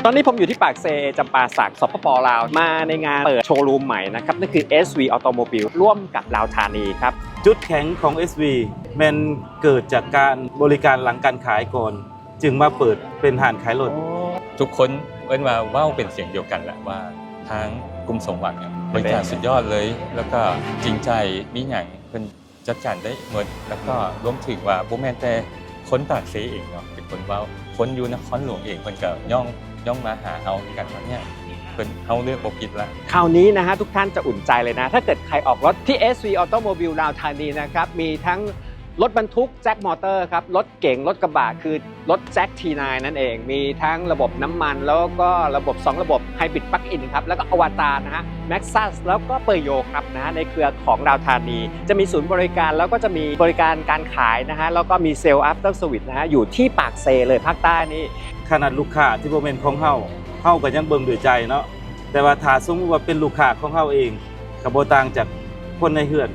ตอนนี้ผมอยู่ที่ปากเซจำปาสักสปป.ลาวมาในงานเปิดโชว์รูมใหม่นะครับนั่นคือ SV Automobile ร่วมกับลาวธานีครับจุดแข็งของ SV มันเกิดจากการบริการหลังการขายก่อนจึงมาเปิดเป็นห้างขายรถทุกคนเอิ้นว่าว้าวเป็นเสียงเดียวกันแหละว่าทางกลุ่มสมหวังเนี่ยบริการสุดยอดเลยแล้วก็จริงใจมีหยังเพิ่นจัดการได้หมดแล้วก็รวมถึงว่าบ่แม่นแต่คนปากเซเองเนาะเป็นคนว้าวคนอยู่นครหลวงเองเพิ่นก็ย่องมาหาเฮากันว่าเนี่ยเพิ่นเฮาเลือกบ่ผิดละคราวนี้นะฮะทุกท่านจะอุ่นใจเลยนะถ้าเกิดใครออกรถที่ SV Automobile ลาวธานีนะครับมีทั้งรถบรรทุกแจ็คมอเตอร์ครับรถเก๋งรถกระบะคือรถแจ็ค T9 นั่นเองมีทั้งระบบน้ำมันแล้วก็ระบบ2ระบบไฮบริดปลั๊กอินครับแล้วก็อวตารนะฮะแม็กซัสแล้วก็เปอร์โยครับนะฮะในเครือของลาวธานีจะมีศูนย์บริการแล้วก็จะมีบริการการขายนะฮะแล้วก็มีเซลล์อัฟเตอร์เซอร์วิสนะฮะอยู่ที่ปากเซเลยภาคใต้นี่ขนาดลูกค้าที่บ่แม่นของเฮาก็ยังเบิ่งด้วยใจเนาะแต่ว่าถ้าสมมุติว่าเป็นลูกค้าของเฮาเองก็บ่ต่างจากคนในเฮือน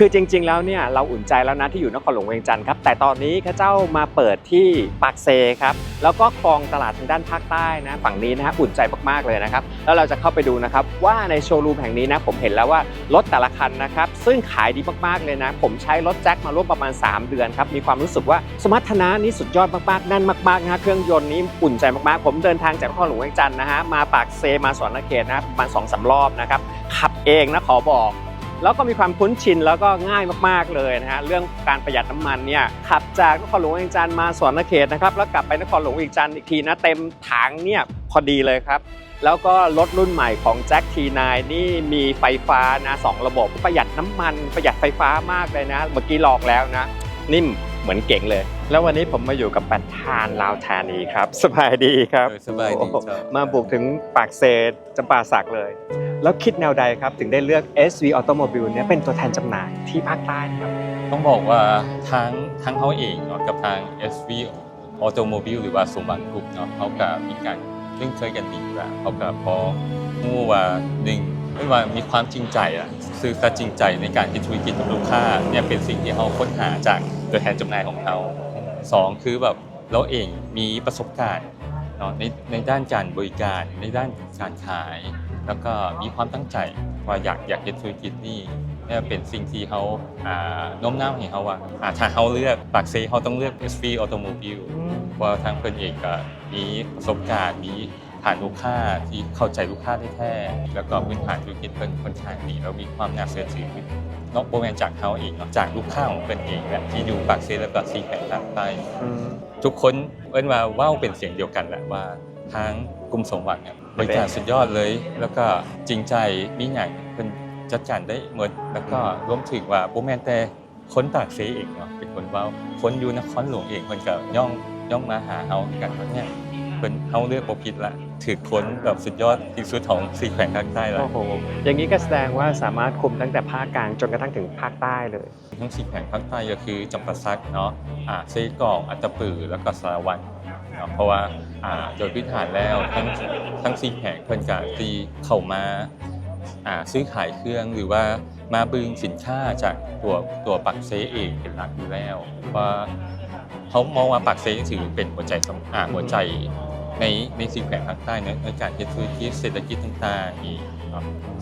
คือจริงๆแล้วเนี่ยเราอุ่นใจแล้วนะที่อยู่นครหลวงเวียงจันทร์ครับแต่ตอนนี้ข้าเจ้ามาเปิดที่ปากเซครับแล้วก็ครองตลาดทางด้านภาคใต้นะฝั่งนี้นะฮะอุ่นใจมากๆเลยนะครับแล้วเราจะเข้าไปดูนะครับว่าในโชว์รูมแห่งนี้นะผมเห็นแล้วว่ารถแต่ละคันนะครับซึ่งขายดีมากๆเลยนะผมใช้รถแจ็คมาร่วมประมาณ3เดือนครับมีความรู้สึกว่าสมรรถนะนี่สุดยอดมากๆแน่นมากๆนะเครื่องยนต์นี้อุ่นใจมากๆผมเดินทางจากนครหลวงเวียงจันทร์นะฮะมาปากเซมาสวรรณเขตนะประมาณ 2-3 รอบนะครับขับเองนะขอบอกแล้วก็มีความคุ้นชินแล้วก็ง่ายมากๆเลยนะฮะเรื่องการประหยัดน้ำมันเนี่ยขับจากนครหลวงเวียงจันทร์มาสวรรณเขตนะครับแล้วกลับไปนครหลวงเวียงจันทร์อีกทีนะเต็มถังเนี่ยพอดีเลยครับแล้วก็รถรุ่นใหม่ของแจ็ค T9 นี่มีไฟฟ้านะ2ระบบประหยัดน้ำมันประหยัดไฟฟ้ามากเลยนะเมื่อกี้ลองแล้วนะนิ่มเหมือนเก่งเลยแล้ววันนี้ผมมาอยู่กับประธานลาวธานีครับสบายดีครับสบายดีมาบุกถึงปากเซจำปาสักเลยแล้วคิดแนวใดครับถึงได้เลือก SV Automobile เนี่ยเป็นตัวแทนจำหน่ายที่ภาคใต้ครับต้องบอกว่าทั้งเฮาเองเนาะกับทาง SV Automobile หรือว่าสมหวังกรุ๊ปเนาะเขาก็มีการซึ่งเคยกันดีอยู่แล้วเขาก็พอรู้ว่า1ไม่ว่ามีความจริงใจซื่อสัตย์จริงใจในการที่ธุรกิจกับลูกค้าเนี่ยเป็นสิ่งที่เฮาค้นหาจากตัวแทนจำหน่ายของเรา2คือแบบเราเองมีประสบการณ์เนาะในด้านการบริการในด้านการขายแล้วก็มีความตั้งใจว่าอยากเฮ็ดธุรกิจนี่เป็นสิ่งที่เฮาโน้มน้าวให้เฮาว่าถ้าเฮาเลือกปากเซเฮาต้องเลือก SV Automobile ว่าทางเพิ่นเองก็มีประสบการณ์มีฐานลูกค้าที่เข้าใจลูกค้าได้แท้แล้วก็พื้นฐานธุรกิจเพิ่นค่อนข้างดีแล้วมีความน่าเชื่อถือนอกบ่แม่นจากเฮาเองเนาะจากลูกค้าของเพิ่นเองแหละที่อยู่ปากเซแล้วก็4แขวงภาคใต้ทุกคนเอิ้นว่าว้าวเป็นเสียงเดียวกันแหละว่าทางกลุ่มสมหวังเนี่ยบริการสุดยอดเลยแล้วก็จริงใจมีหยังเพิ่นจัดการได้หมดแล้วก็รวมถึงว่าบ่แม่นแต่คนปากเซเองเนาะเป็นคนว้าวคนอยู่นครหลวงเองเพิ่นก็ย่องมาหาเฮากันว่าเนี่ยเพิ่นเฮาเลือกบ่ผิดละถือคนแบบสุดยอดที่สุดของ4แขวงภาคใต้ละโอ้โหอย่างนี้ก็แสดงว่าสามารถคุมตั้งแต่ภาคกลางจนกระทั่งถึงภาคใต้เลยทั้ง4แขวงภาคใต้ก็คือจำปาสักเนาะเซกอกอัตตปือแล้วก็สารวัตรเนาะเพราะว่าโดยพื้นฐานแล้วทั้ง4แขวงเพิ่นก็ที่เข้ามาซื้อขายเครื่องหรือว่ามาบึงสินค้าจากตัวปักเซเองเป็นหลักอยู่แล้วว่าเขามองว่าปักเซถือเป็นหัวใจใน4แขวงภาคใต้ในการเฮ็ดธุรกิจเศรษฐกิจต่างๆอีก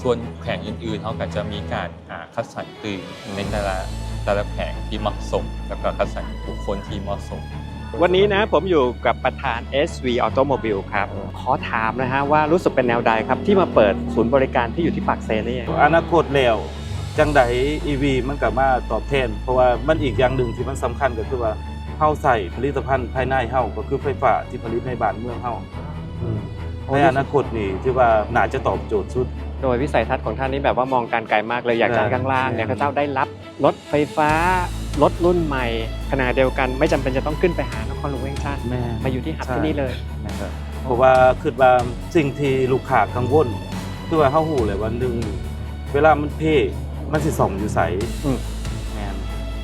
ส่วนแขวงอื่นๆเขาก็จะมีการคัดสรรตึงในแต่ละแขวงที่เหมาะสมแล้วก็คัดสรรบุคคลที่เหมาะสมวันนี้นะผมอยู่กับประธาน SV Automobile ครับขอถามนะฮะว่ารู้สึกเป็นแนวใดครับที่มาเปิดศูนย์บริการที่อยู่ที่ปากเซนี่อนาคตแล้วจังใด EV มันก็มาตอบแทนเพราะว่ามันอีกอย่างหนึ่งที่มันสำคัญก็คือว่าเฮาใส่ผลิตภัณฑ์ภายในเฮาก็คือไฟฟ้าที่ผลิตในบ้านเมืองเฮาในอนาคตนี่ที่ว่าน่าจะตอบโจทย์สุดโดยวิสัยทัศน์ของท่านนี้แบบว่ามองการไกลมากเลยอยากจะข้างล่างเนี่ยข้าเจ้าได้รับรถไฟฟ้ารถรุ่นใหม่ขนาดเดียวกันไม่จำเป็นจะต้องขึ้นไปหานครหลวงเวียงจันทร์มาอยู่ที่หับที่นี่เลยเพราะว่าคิดว่าสิ่งที่ลูกค้ากังวลคือว่าเฮาฮู้เลยว่า1เวลามันเพ่มันสิส่องอยู่ไสแม่น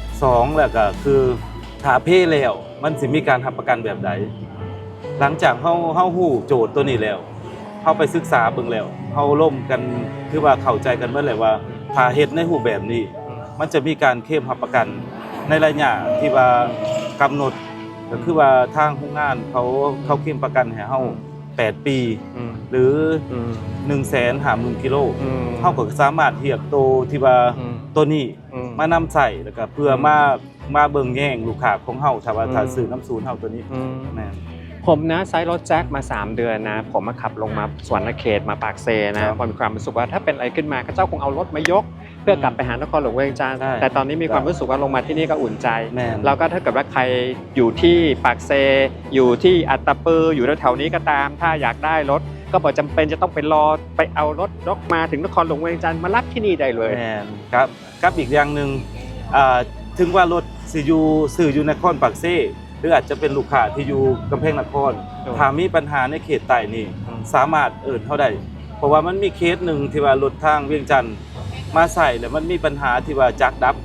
2แล้วก็คือถ้าเพ่แล้วมันสิมีการรับประกันแบบใดหลังจากเฮาฮู้โจทย์ตัวนี้แล้วเฮาไปศึกษาเบิ่งแล้วเฮาร่วมกันคือว่าเข้าใจกันเบิดเลยว่าถ้าเฮ็ดในรูปแบบนี้มันจะมีการเคลมรับประกันในระยะที่ว่ากำหนดก็คือว่าทางโรงงานเขาเคลมประกันให้เฮา 8 ปี อืม หรือ อืม 150,000 กิโล อืม เฮาก็สามารถเรียกโตที่ว่า อืม ตัวนี้ อืม มานำใส่แล้วก็เพื่อมาเบิ่งแย่งลูกค้าของเฮาถ้าว่า อืม ถ้าซื้อน้ำศูนย์เฮาตัวนี้ อืม แม่น ผมนะใช้รถแจ็คมา 3 เดือนนะ ผมมาขับลงมาสวรรณเขตมาปากเซ ครั นะ บ ผมมีความรู้สึกว่าถ้าเป็นอะไรขึ้นมาข้าเจ้าคงเอารถมายก เพื่อกลับไปหานครหลวงเวียงจันทร์ ใช่ แต่ตอนนี้มีความรู้สึกว่าลงมาที่นี่ก็อุ่นใจ แม่น แล้วก็ถ้าเกิดว่าใครอยู่ที่ปากเซ อยู่ที่อัตตปืออยู่แถวๆนี้ก็ตาม ถ้าอยากได้รถก็บอกจำเป็นจะต้องไปรอไปเอารถยกมาถึงนครหลวงเวียงจันทร์มารับที่นี่ได้เลย แม่นครับอีกอย่างหนึงถึงว่ารถสิอยู่ซื้ออยู่นครปากเซหรืออาจจะเป็นลูกค้าที่อยู่กำแพงนคร ครับ ถ้ามีปัญหาในเขตใต้นี่สามารถเอิ้นเฮาได้ เพราะว่ามันมีเคสหนึ่งที่ว่ารถทางเวียงจันทน์มาใส่แล้วมันมีปัญหาที่ว่าจักดับ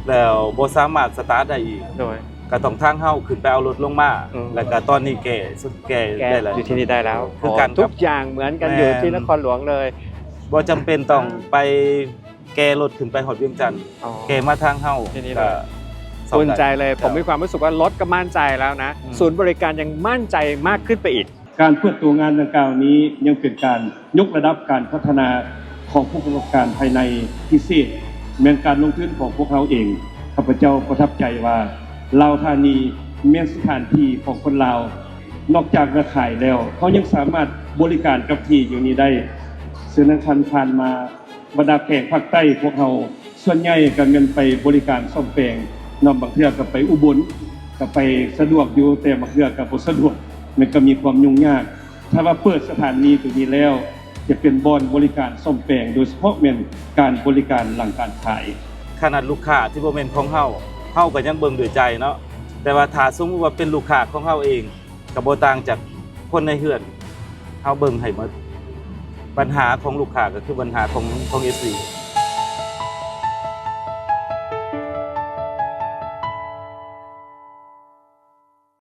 แล้วบ่สามารถสตาร์ทได้อีก โดย ก็ต้องทางเฮาขึ้นไปเอารถลงมา อืม แล้วก็ตอนนี้แก้สุดแก้ แก ได้แล้ว อยู่ที่นี่ได้แล้ว คือกัน ทุกอย่างเหมือนกัน แม่ อยู่ที่นครหลวงเลย บ่จำเป็นต้องไปแก้รถขึ้นไปฮอดเวียงจันทน์ อ๋อ แก้มาทางเฮา ที่นี่เลย ก็ซ่อม อุ่น ได้ ใจเลยผมมีความรู้สึกว่ารถก็มั่นใจแล้วนะ อืม ศูนย์บริการยังมั่นใจมากขึ้นไปอีก การเปิดตัวงานดังกล่าวนี้ยังเป็นการยกระดับการพัฒนาของผู้ประกอบการภายในพิเศษแม้นการลงทุนของพวกเราเองข้าพเจ้าประทับใจว่าลาวธานีแม่นสถานที่ของคนลาวนอกจากจะขายแล้วเขายังสามารถบริการกับที่อยู่นี้ได้ซึ่งนั้นคันผ่านมาบรรดาแขกภาคใต้พวกเราส่วนใหญ่ก็แม่นไปบริการซ่อมแปลงนำบางเทื่อก็ไปอุบลก็ไปสะดวกอยู่แต่บางเทื่อก็บ่สะดวก มันก็มีความยุ่งยาก ถ้าว่าเปิดสถานีตรงนี้แล้ว จะเป็นบ่อนบริการซ่อมแปลงโดยเฉพาะเป็นการบริการหลังการขาย ขนาดลูกค้าที่บ่แม่นของเฮาก็ยังเบิ่งด้วยใจเนาะแต่ว่าถ้าสมมุติว่าเป็นลูกค้าของเฮาเองก็บ่ต่างจากคนในเฮือนเฮาเบิ่งให้หมดปัญหาของลูกค้าก็คือปัญหาของ SV